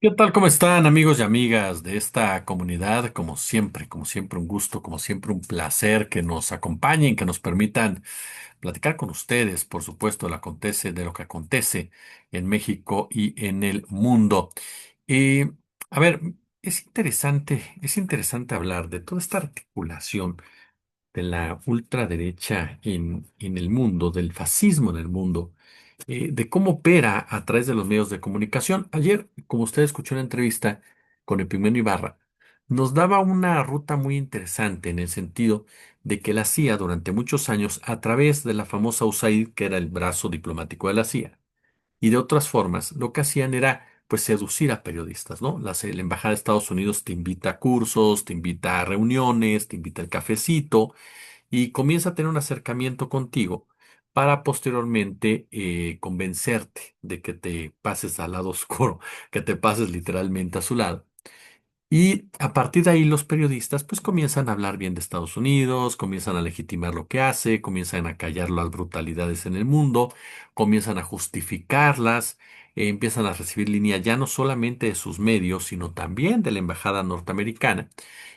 ¿Qué tal? ¿Cómo están amigos y amigas de esta comunidad? Como siempre un gusto, como siempre un placer que nos acompañen, que nos permitan platicar con ustedes, por supuesto, de lo que acontece en México y en el mundo. Y, a ver, es interesante hablar de toda esta articulación de la ultraderecha en el mundo, del fascismo en el mundo, de cómo opera a través de los medios de comunicación. Ayer, como usted escuchó en la entrevista con Epigmenio Ibarra, nos daba una ruta muy interesante en el sentido de que la CIA durante muchos años, a través de la famosa USAID, que era el brazo diplomático de la CIA, y de otras formas, lo que hacían era pues seducir a periodistas, ¿no? La Embajada de Estados Unidos te invita a cursos, te invita a reuniones, te invita al cafecito, y comienza a tener un acercamiento contigo para posteriormente convencerte de que te pases al lado oscuro, que te pases literalmente a su lado. Y a partir de ahí los periodistas pues comienzan a hablar bien de Estados Unidos, comienzan a legitimar lo que hace, comienzan a callar las brutalidades en el mundo, comienzan a justificarlas, empiezan a recibir línea ya no solamente de sus medios, sino también de la embajada norteamericana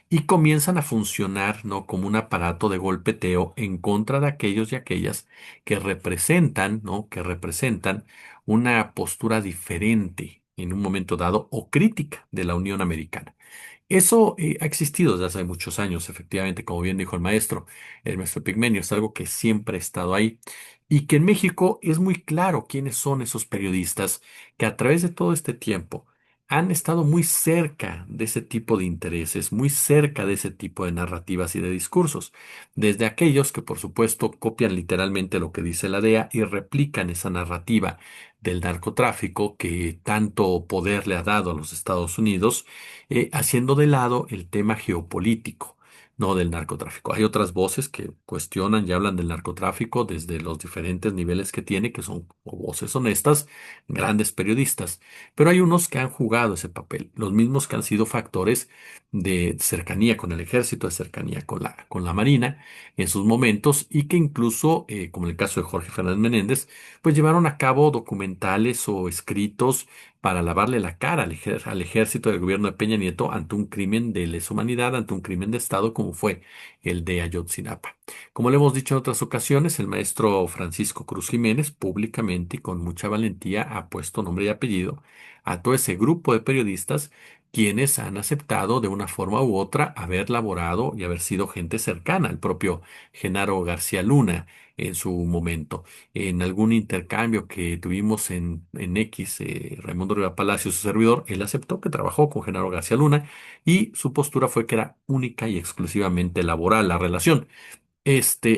y comienzan a funcionar, ¿no? Como un aparato de golpeteo en contra de aquellos y aquellas que representan, ¿no? Que representan una postura diferente en un momento dado o crítica de la Unión Americana. Eso ha existido desde hace muchos años, efectivamente, como bien dijo el maestro Pigmenio, es algo que siempre ha estado ahí y que en México es muy claro quiénes son esos periodistas que a través de todo este tiempo han estado muy cerca de ese tipo de intereses, muy cerca de ese tipo de narrativas y de discursos, desde aquellos que por supuesto copian literalmente lo que dice la DEA y replican esa narrativa del narcotráfico que tanto poder le ha dado a los Estados Unidos, haciendo de lado el tema geopolítico, no del narcotráfico. Hay otras voces que cuestionan y hablan del narcotráfico desde los diferentes niveles que tiene, que son voces honestas, grandes periodistas, pero hay unos que han jugado ese papel, los mismos que han sido factores de cercanía con el ejército, de cercanía con la marina en sus momentos y que incluso, como en el caso de Jorge Fernández Menéndez, pues llevaron a cabo documentales o escritos para lavarle la cara al ejército del gobierno de Peña Nieto ante un crimen de lesa humanidad, ante un crimen de Estado como fue el de Ayotzinapa. Como le hemos dicho en otras ocasiones, el maestro Francisco Cruz Jiménez públicamente y con mucha valentía ha puesto nombre y apellido a todo ese grupo de periodistas quienes han aceptado de una forma u otra haber laborado y haber sido gente cercana al propio Genaro García Luna en su momento. En algún intercambio que tuvimos en X, Raimundo Riva Palacio, su servidor, él aceptó que trabajó con Genaro García Luna y su postura fue que era única y exclusivamente laboral la relación.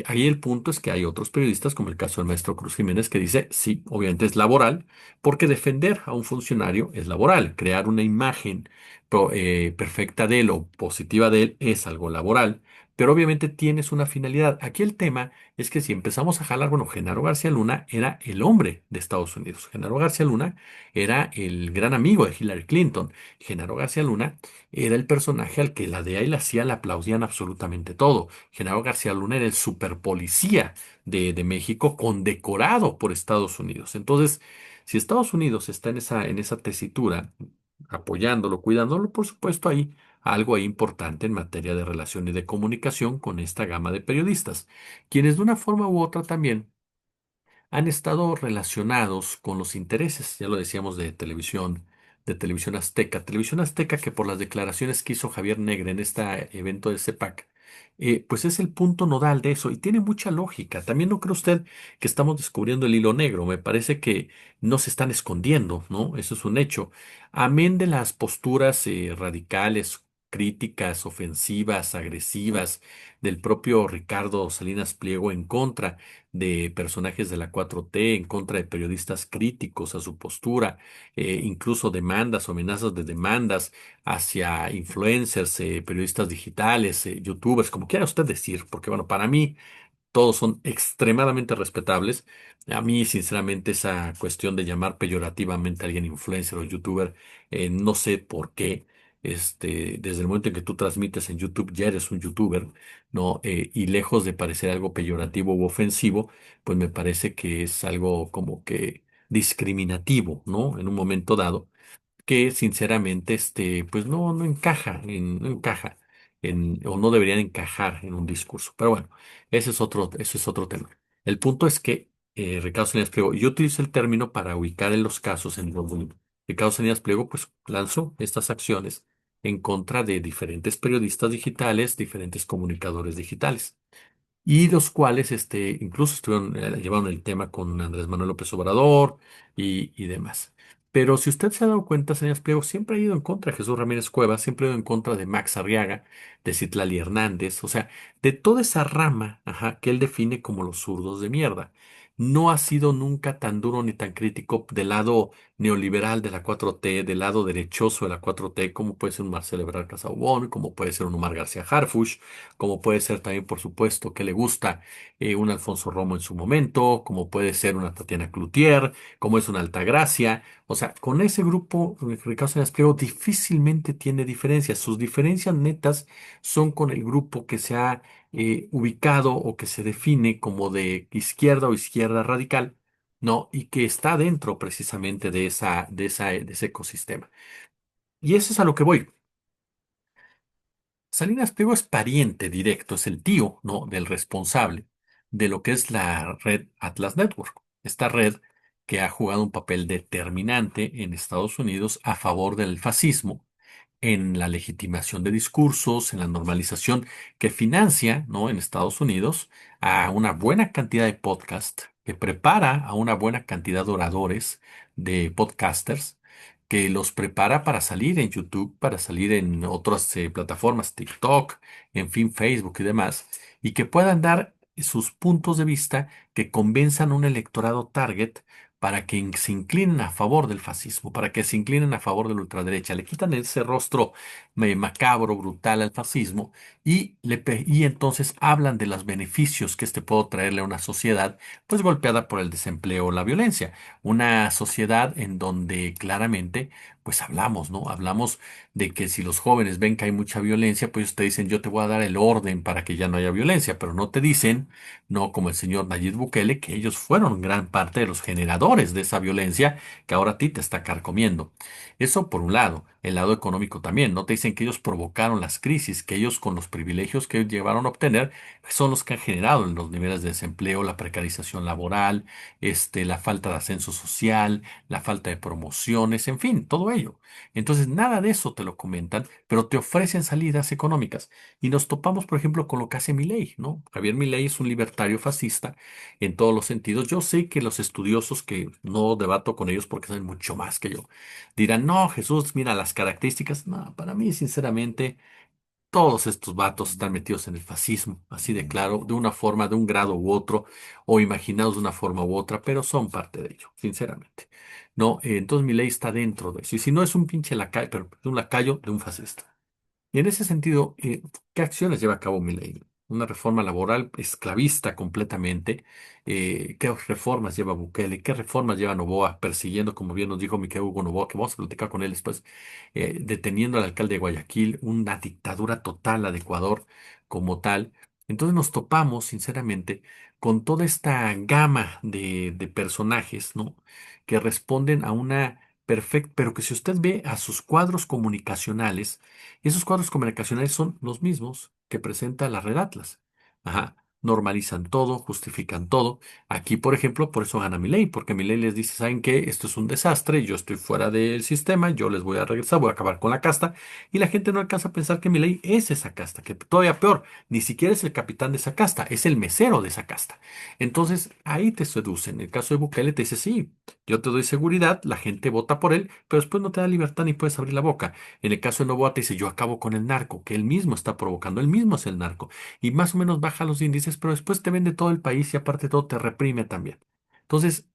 Ahí el punto es que hay otros periodistas, como el caso del maestro Cruz Jiménez, que dice, sí, obviamente es laboral, porque defender a un funcionario es laboral. Crear una imagen perfecta de él o positiva de él es algo laboral, pero obviamente tienes una finalidad. Aquí el tema es que si empezamos a jalar, bueno, Genaro García Luna era el hombre de Estados Unidos. Genaro García Luna era el gran amigo de Hillary Clinton. Genaro García Luna era el personaje al que la DEA y la CIA le aplaudían absolutamente todo. Genaro García Luna era el superpolicía de México, condecorado por Estados Unidos. Entonces, si Estados Unidos está en esa tesitura, apoyándolo, cuidándolo, por supuesto, hay algo ahí importante en materia de relación y de comunicación con esta gama de periodistas, quienes de una forma u otra también han estado relacionados con los intereses, ya lo decíamos, de Televisión Azteca. Televisión Azteca, que por las declaraciones que hizo Javier Negre en este evento del CEPAC, pues es el punto nodal de eso y tiene mucha lógica. También no cree usted que estamos descubriendo el hilo negro. Me parece que no se están escondiendo, ¿no? Eso es un hecho. Amén de las posturas radicales, críticas, ofensivas, agresivas del propio Ricardo Salinas Pliego en contra de personajes de la 4T, en contra de periodistas críticos a su postura, incluso demandas o amenazas de demandas hacia influencers, periodistas digitales, youtubers, como quiera usted decir, porque bueno, para mí todos son extremadamente respetables. A mí, sinceramente, esa cuestión de llamar peyorativamente a alguien influencer o youtuber, no sé por qué. Desde el momento en que tú transmites en YouTube, ya eres un youtuber, ¿no? Y lejos de parecer algo peyorativo u ofensivo, pues me parece que es algo como que discriminativo, ¿no? En un momento dado que sinceramente, pues no encaja, no encaja o no deberían encajar en un discurso. Pero bueno, ese es otro tema. El punto es que Ricardo Salinas Pliego, yo utilizo el término para ubicar en los casos en donde Ricardo Salinas Pliego, pues lanzó estas acciones en contra de diferentes periodistas digitales, diferentes comunicadores digitales y los cuales incluso llevaron el tema con Andrés Manuel López Obrador y demás. Pero si usted se ha dado cuenta, señor Pliego, siempre ha ido en contra de Jesús Ramírez Cuevas, siempre ha ido en contra de Max Arriaga, de Citlali Hernández, o sea, de toda esa rama, ajá, que él define como los zurdos de mierda. No ha sido nunca tan duro ni tan crítico del lado neoliberal de la 4T, del lado derechoso de la 4T, como puede ser un Marcelo Ebrard Casaubon, como puede ser un Omar García Harfuch, como puede ser también, por supuesto, que le gusta un Alfonso Romo en su momento, como puede ser una Tatiana Cloutier, como es una Altagracia. O sea, con ese grupo, Ricardo Salinas Pliego difícilmente tiene diferencias. Sus diferencias netas son con el grupo que se ha ubicado o que se define como de izquierda o izquierda radical, ¿no? Y que está dentro precisamente de ese ecosistema. Y eso es a lo que voy. Salinas Pliego es pariente directo, es el tío, ¿no? Del responsable de lo que es la red Atlas Network. Esta red que ha jugado un papel determinante en Estados Unidos a favor del fascismo, en la legitimación de discursos, en la normalización que financia, ¿no? En Estados Unidos a una buena cantidad de podcasts, que prepara a una buena cantidad de oradores, de podcasters que los prepara para salir en YouTube, para salir en otras plataformas, TikTok, en fin, Facebook y demás, y que puedan dar sus puntos de vista que convenzan a un electorado target para que se inclinen a favor del fascismo, para que se inclinen a favor de la ultraderecha. Le quitan ese rostro macabro, brutal al fascismo y entonces hablan de los beneficios que este puede traerle a una sociedad, pues golpeada por el desempleo o la violencia. Una sociedad en donde claramente, pues hablamos, ¿no? Hablamos de que si los jóvenes ven que hay mucha violencia, pues te dicen, yo te voy a dar el orden para que ya no haya violencia, pero no te dicen, no como el señor Nayib Bukele, que ellos fueron gran parte de los generadores de esa violencia que ahora a ti te está carcomiendo. Eso por un lado, el lado económico también, no te dicen que ellos provocaron las crisis, que ellos con los privilegios que llevaron a obtener son los que han generado los niveles de desempleo, la precarización laboral, la falta de ascenso social, la falta de promociones, en fin, todo ello. Entonces, nada de eso te lo comentan, pero te ofrecen salidas económicas. Y nos topamos, por ejemplo, con lo que hace Milei, ¿no? Javier Milei es un libertario fascista en todos los sentidos. Yo sé que los estudiosos, que no debato con ellos porque saben mucho más que yo, dirán, no, Jesús, mira las características. No, para mí, sinceramente, todos estos vatos están metidos en el fascismo, así de claro, de una forma, de un grado u otro, o imaginados de una forma u otra, pero son parte de ello, sinceramente. No, entonces mi ley está dentro de eso. Y si no es un pinche lacayo, pero es un lacayo de un fascista. Y en ese sentido, ¿qué acciones lleva a cabo Milei? Una reforma laboral esclavista completamente. ¿Qué reformas lleva Bukele? ¿Qué reformas lleva Noboa persiguiendo, como bien nos dijo Miquel Hugo Noboa, que vamos a platicar con él después, deteniendo al alcalde de Guayaquil, una dictadura total la de Ecuador como tal? Entonces nos topamos, sinceramente, con toda esta gama de personajes, ¿no? Que responden a una perfecta, pero que si usted ve a sus cuadros comunicacionales, esos cuadros comunicacionales son los mismos que presenta la Red Atlas. Ajá. Normalizan todo, justifican todo. Aquí, por ejemplo, por eso gana Milei, porque Milei les dice, ¿saben qué? Esto es un desastre, yo estoy fuera del sistema, yo les voy a regresar, voy a acabar con la casta. Y la gente no alcanza a pensar que Milei es esa casta, que todavía peor, ni siquiera es el capitán de esa casta, es el mesero de esa casta. Entonces, ahí te seducen. En el caso de Bukele te dice, sí, yo te doy seguridad, la gente vota por él, pero después no te da libertad ni puedes abrir la boca. En el caso de Noboa te dice, yo acabo con el narco, que él mismo está provocando, él mismo es el narco. Y más o menos baja los índices, pero después te vende todo el país y aparte de todo te reprime también. Entonces,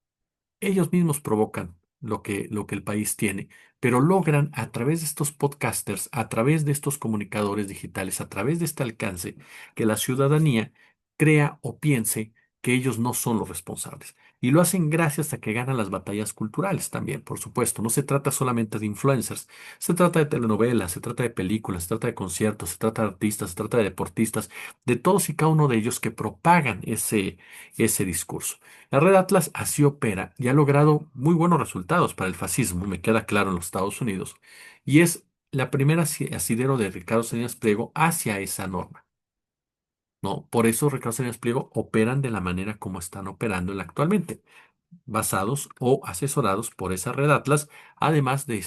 ellos mismos provocan lo que el país tiene, pero logran a través de estos podcasters, a través de estos comunicadores digitales, a través de este alcance, que la ciudadanía crea o piense que ellos no son los responsables. Y lo hacen gracias a que ganan las batallas culturales también, por supuesto. No se trata solamente de influencers, se trata de telenovelas, se trata de películas, se trata de conciertos, se trata de artistas, se trata de deportistas, de todos y cada uno de ellos que propagan ese discurso. La Red Atlas así opera y ha logrado muy buenos resultados para el fascismo, me queda claro, en los Estados Unidos, y es la primera asidero de Ricardo Salinas Pliego hacia esa norma. ¿No? Por eso Ricardo Salinas Pliego operan de la manera como están operando actualmente, basados o asesorados por esa red Atlas, además de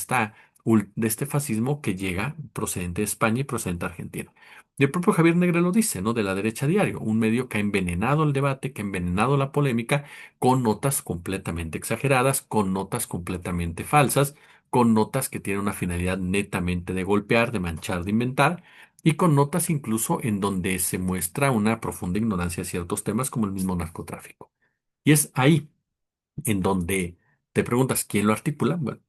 de este fascismo que llega procedente de España y procedente de Argentina. Y el propio Javier Negre lo dice, ¿no? De La Derecha Diario, un medio que ha envenenado el debate, que ha envenenado la polémica con notas completamente exageradas, con notas completamente falsas, con notas que tienen una finalidad netamente de golpear, de manchar, de inventar, y con notas incluso en donde se muestra una profunda ignorancia de ciertos temas como el mismo narcotráfico. Y es ahí en donde te preguntas quién lo articula. Bueno,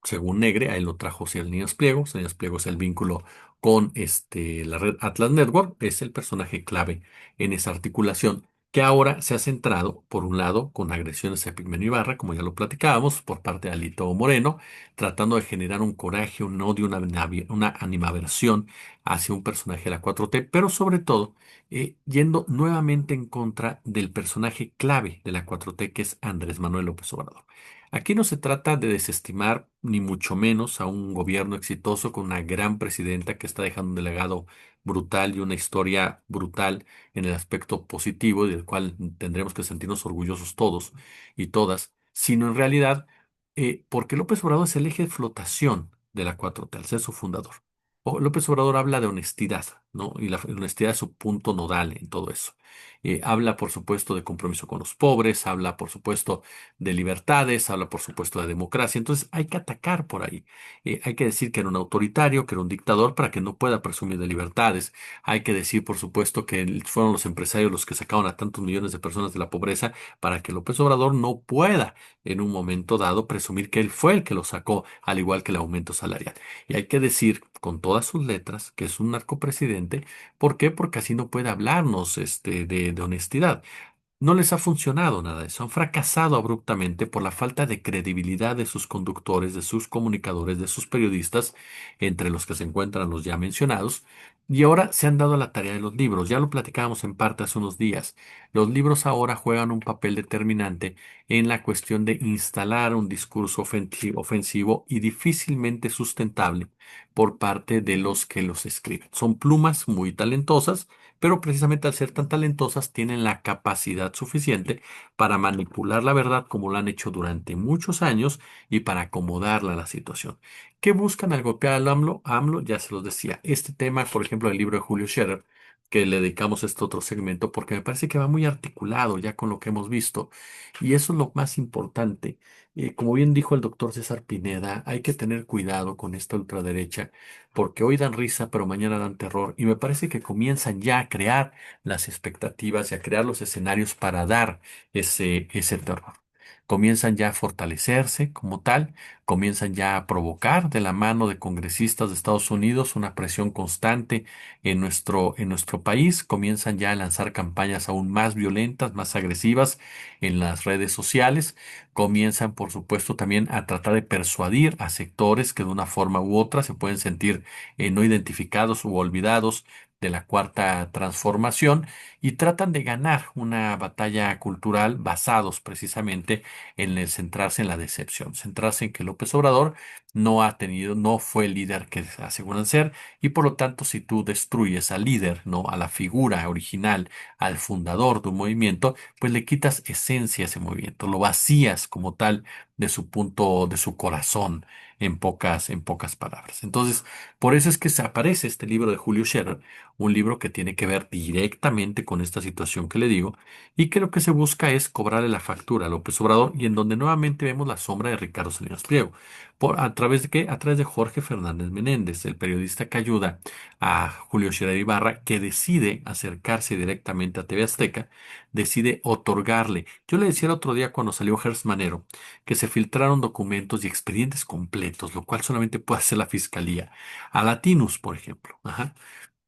según Negre, a él lo trajo Salinas Pliego. Salinas Pliego es el vínculo con la red Atlas Network, es el personaje clave en esa articulación, que ahora se ha centrado, por un lado, con agresiones a Pigmenio Ibarra, como ya lo platicábamos, por parte de Alito Moreno, tratando de generar un coraje, un odio, una animaversión hacia un personaje de la 4T, pero sobre todo yendo nuevamente en contra del personaje clave de la 4T, que es Andrés Manuel López Obrador. Aquí no se trata de desestimar ni mucho menos a un gobierno exitoso con una gran presidenta que está dejando un legado brutal y una historia brutal en el aspecto positivo y del cual tendremos que sentirnos orgullosos todos y todas, sino en realidad porque López Obrador es el eje de flotación de la 4T, al ser su fundador. López Obrador habla de honestidad, ¿no? Y la honestidad es su punto nodal en todo eso. Habla, por supuesto, de compromiso con los pobres, habla, por supuesto, de libertades, habla, por supuesto, de democracia. Entonces, hay que atacar por ahí. Hay que decir que era un autoritario, que era un dictador, para que no pueda presumir de libertades. Hay que decir, por supuesto, que fueron los empresarios los que sacaron a tantos millones de personas de la pobreza para que López Obrador no pueda, en un momento dado, presumir que él fue el que lo sacó, al igual que el aumento salarial. Y hay que decir con todas sus letras que es un narcopresidente. ¿Por qué? Porque así no puede hablarnos de honestidad. No les ha funcionado nada de eso. Han fracasado abruptamente por la falta de credibilidad de sus conductores, de sus comunicadores, de sus periodistas, entre los que se encuentran los ya mencionados. Y ahora se han dado a la tarea de los libros. Ya lo platicábamos en parte hace unos días. Los libros ahora juegan un papel determinante en la cuestión de instalar un discurso ofensivo y difícilmente sustentable por parte de los que los escriben. Son plumas muy talentosas, pero precisamente al ser tan talentosas tienen la capacidad suficiente para manipular la verdad como lo han hecho durante muchos años y para acomodarla a la situación. ¿Qué buscan al golpear al AMLO? AMLO, ya se los decía, este tema, por ejemplo, del libro de Julio Scherer, que le dedicamos este otro segmento, porque me parece que va muy articulado ya con lo que hemos visto. Y eso es lo más importante. Como bien dijo el doctor César Pineda, hay que tener cuidado con esta ultraderecha porque hoy dan risa, pero mañana dan terror. Y me parece que comienzan ya a crear las expectativas y a crear los escenarios para dar ese terror. Comienzan ya a fortalecerse como tal, comienzan ya a provocar de la mano de congresistas de Estados Unidos una presión constante en nuestro país, comienzan ya a lanzar campañas aún más violentas, más agresivas en las redes sociales, comienzan por supuesto también a tratar de persuadir a sectores que de una forma u otra se pueden sentir no identificados u olvidados de la cuarta transformación y tratan de ganar una batalla cultural basados precisamente en el centrarse en la decepción, centrarse en que López Obrador no fue el líder que aseguran ser y por lo tanto si tú destruyes al líder, no a la figura original, al fundador de un movimiento, pues le quitas esencia a ese movimiento, lo vacías como tal de su punto, de su corazón, en pocas palabras. Entonces, por eso es que se aparece este libro de Julio Scherer, un libro que tiene que ver directamente con esta situación que le digo, y que lo que se busca es cobrarle la factura a López Obrador, y en donde nuevamente vemos la sombra de Ricardo Salinas Pliego. ¿A través de qué? A través de Jorge Fernández Menéndez, el periodista que ayuda a Julio Scherer Ibarra, que decide acercarse directamente a TV Azteca, decide otorgarle. Yo le decía el otro día cuando salió Gers Manero, que se filtraron documentos y expedientes completos, lo cual solamente puede hacer la fiscalía. A Latinus, por ejemplo. Ajá.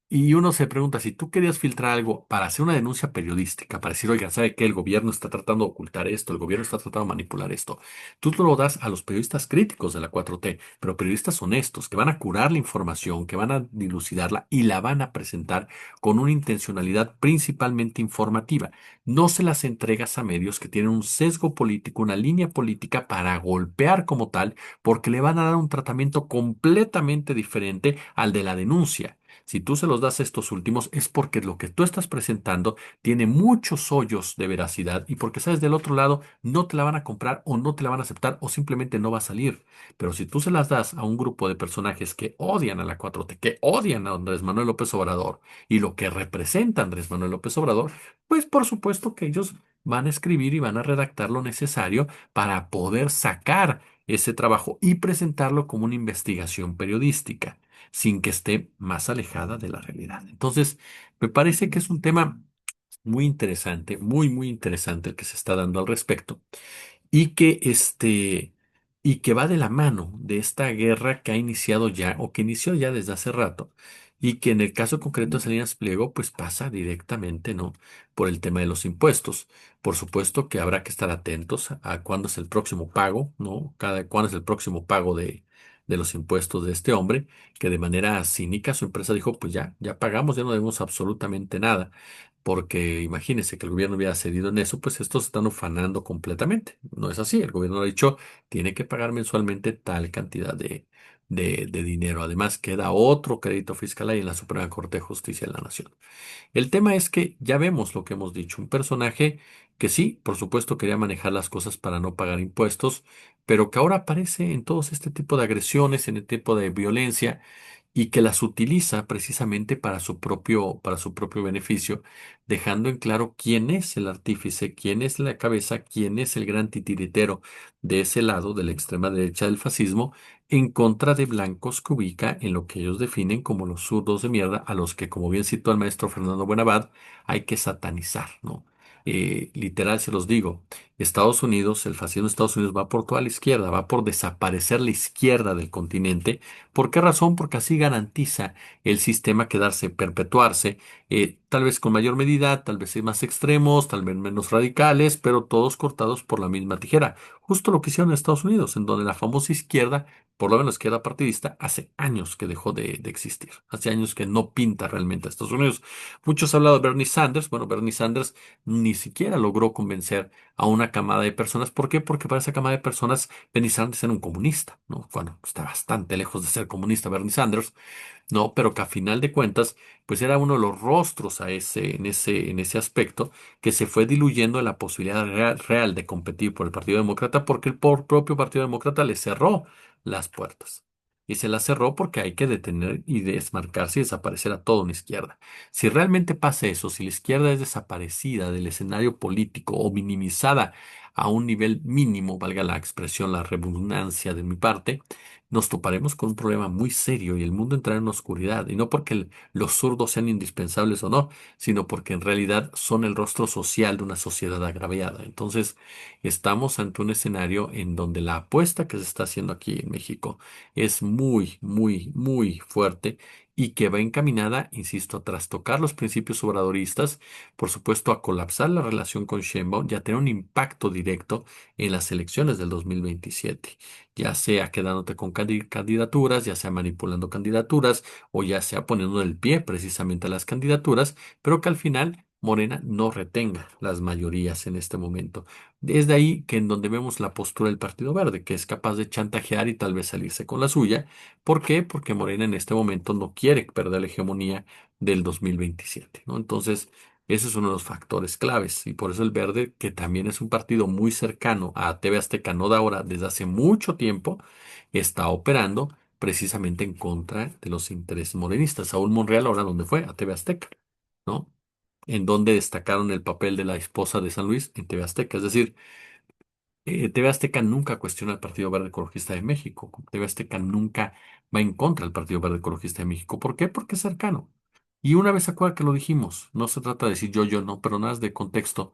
Y uno se pregunta, si tú querías filtrar algo para hacer una denuncia periodística, para decir, oiga, ¿sabe qué? El gobierno está tratando de ocultar esto, el gobierno está tratando de manipular esto. Tú te lo das a los periodistas críticos de la 4T, pero periodistas honestos, que van a curar la información, que van a dilucidarla y la van a presentar con una intencionalidad principalmente informativa. No se las entregas a medios que tienen un sesgo político, una línea política para golpear como tal, porque le van a dar un tratamiento completamente diferente al de la denuncia. Si tú se los das a estos últimos es porque lo que tú estás presentando tiene muchos hoyos de veracidad y porque sabes del otro lado no te la van a comprar o no te la van a aceptar o simplemente no va a salir. Pero si tú se las das a un grupo de personajes que odian a la 4T, que odian a Andrés Manuel López Obrador y lo que representa Andrés Manuel López Obrador, pues por supuesto que ellos van a escribir y van a redactar lo necesario para poder sacar ese trabajo y presentarlo como una investigación periodística sin que esté más alejada de la realidad. Entonces, me parece que es un tema muy interesante, muy interesante el que se está dando al respecto y que y que va de la mano de esta guerra que ha iniciado ya o que inició ya desde hace rato y que en el caso concreto de Salinas Pliego pues pasa directamente, ¿no? Por el tema de los impuestos. Por supuesto que habrá que estar atentos a cuándo es el próximo pago, ¿no? Cuándo es el próximo pago de los impuestos de este hombre, que de manera cínica su empresa dijo, pues ya pagamos, ya no debemos absolutamente nada. Porque imagínense que el gobierno hubiera cedido en eso, pues estos están ufanando completamente. No es así. El gobierno ha dicho, tiene que pagar mensualmente tal cantidad de dinero. Además, queda otro crédito fiscal ahí en la Suprema Corte de Justicia de la Nación. El tema es que ya vemos lo que hemos dicho, un personaje que sí, por supuesto, quería manejar las cosas para no pagar impuestos, pero que ahora aparece en todos este tipo de agresiones, en este tipo de violencia y que las utiliza precisamente para su propio beneficio, dejando en claro quién es el artífice, quién es la cabeza, quién es el gran titiritero de ese lado, de la extrema derecha del fascismo, en contra de blancos que ubica en lo que ellos definen como los zurdos de mierda, a los que, como bien citó el maestro Fernando Buenabad, hay que satanizar, ¿no? Literal, se los digo, Estados Unidos, el fascismo de Estados Unidos va por toda la izquierda, va por desaparecer la izquierda del continente. ¿Por qué razón? Porque así garantiza el sistema quedarse, perpetuarse, tal vez con mayor medida, tal vez más extremos, tal vez menos radicales, pero todos cortados por la misma tijera. Justo lo que hicieron en Estados Unidos, en donde la famosa izquierda, por lo menos izquierda partidista, hace años que dejó de existir. Hace años que no pinta realmente a Estados Unidos. Muchos han hablado de Bernie Sanders. Bueno, Bernie Sanders ni siquiera logró convencer a una camada de personas. ¿Por qué? Porque para esa camada de personas Bernie Sanders era un comunista, ¿no? Bueno, está bastante lejos de ser comunista Bernie Sanders, ¿no? Pero que a final de cuentas, pues era uno de los rostros en ese aspecto que se fue diluyendo la posibilidad real de competir por el Partido Demócrata porque el propio Partido Demócrata le cerró las puertas. Y se las cerró porque hay que detener y desmarcarse y desaparecer a toda una izquierda. Si realmente pasa eso, si la izquierda es desaparecida del escenario político o minimizada a un nivel mínimo, valga la expresión, la redundancia de mi parte, nos toparemos con un problema muy serio y el mundo entrará en oscuridad. Y no porque los zurdos sean indispensables o no, sino porque en realidad son el rostro social de una sociedad agraviada. Entonces, estamos ante un escenario en donde la apuesta que se está haciendo aquí en México es muy fuerte y que va encaminada, insisto, a trastocar los principios obradoristas, por supuesto, a colapsar la relación con Sheinbaum y a tener un impacto directo en las elecciones del 2027, ya sea quedándote con candidaturas, ya sea manipulando candidaturas o ya sea poniendo el pie precisamente a las candidaturas, pero que al final Morena no retenga las mayorías en este momento. Es de ahí que en donde vemos la postura del Partido Verde, que es capaz de chantajear y tal vez salirse con la suya. ¿Por qué? Porque Morena en este momento no quiere perder la hegemonía del 2027, ¿no? Entonces, ese es uno de los factores claves y por eso el Verde, que también es un partido muy cercano a TV Azteca, no de ahora, desde hace mucho tiempo, está operando precisamente en contra de los intereses morenistas. Saúl Monreal ahora dónde fue, a TV Azteca, ¿no? En donde destacaron el papel de la esposa de San Luis en TV Azteca. Es decir, TV Azteca nunca cuestiona al Partido Verde Ecologista de México. TV Azteca nunca va en contra del Partido Verde Ecologista de México. ¿Por qué? Porque es cercano. Y una vez se acuerda que lo dijimos, no se trata de decir yo, no, pero nada es de contexto.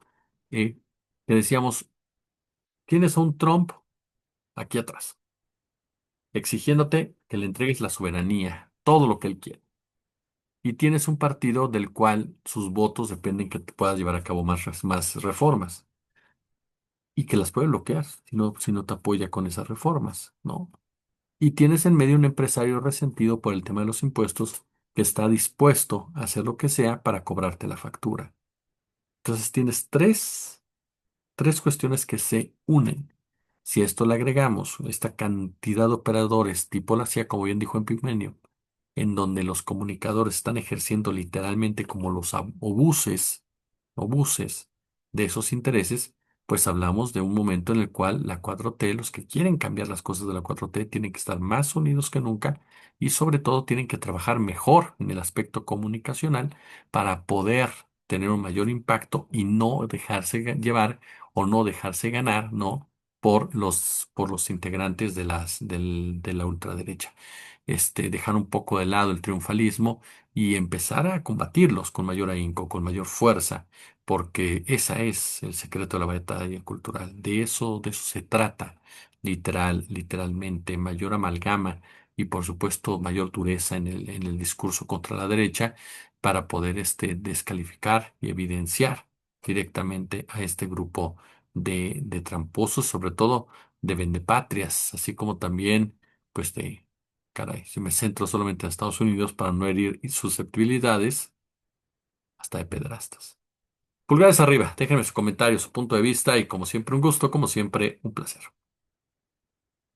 Que decíamos, tienes a un Trump aquí atrás, exigiéndote que le entregues la soberanía, todo lo que él quiere. y tienes un partido del cual sus votos dependen que te puedas llevar a cabo más reformas y que las puede bloquear si no te apoya con esas reformas, ¿no? Y tienes en medio un empresario resentido por el tema de los impuestos que está dispuesto a hacer lo que sea para cobrarte la factura. Entonces tienes tres cuestiones que se unen. Si a esto le agregamos esta cantidad de operadores tipo la CIA, como bien dijo en Pigmenio, en donde los comunicadores están ejerciendo literalmente como los obuses de esos intereses, pues hablamos de un momento en el cual la 4T, los que quieren cambiar las cosas de la 4T, tienen que estar más unidos que nunca y sobre todo tienen que trabajar mejor en el aspecto comunicacional para poder tener un mayor impacto y no dejarse llevar o no dejarse ganar, ¿no? por los integrantes de la ultraderecha. Dejar un poco de lado el triunfalismo y empezar a combatirlos con mayor ahínco, con mayor fuerza, porque ese es el secreto de la batalla cultural. De eso se trata, literalmente, mayor amalgama y por supuesto mayor dureza en el discurso contra la derecha para poder descalificar y evidenciar directamente a este grupo de tramposos, sobre todo de vendepatrias, así como también, pues caray, si me centro solamente en Estados Unidos para no herir susceptibilidades, hasta de pedrastas. Pulgares arriba, déjenme sus comentarios, su punto de vista y como siempre un gusto, como siempre un placer.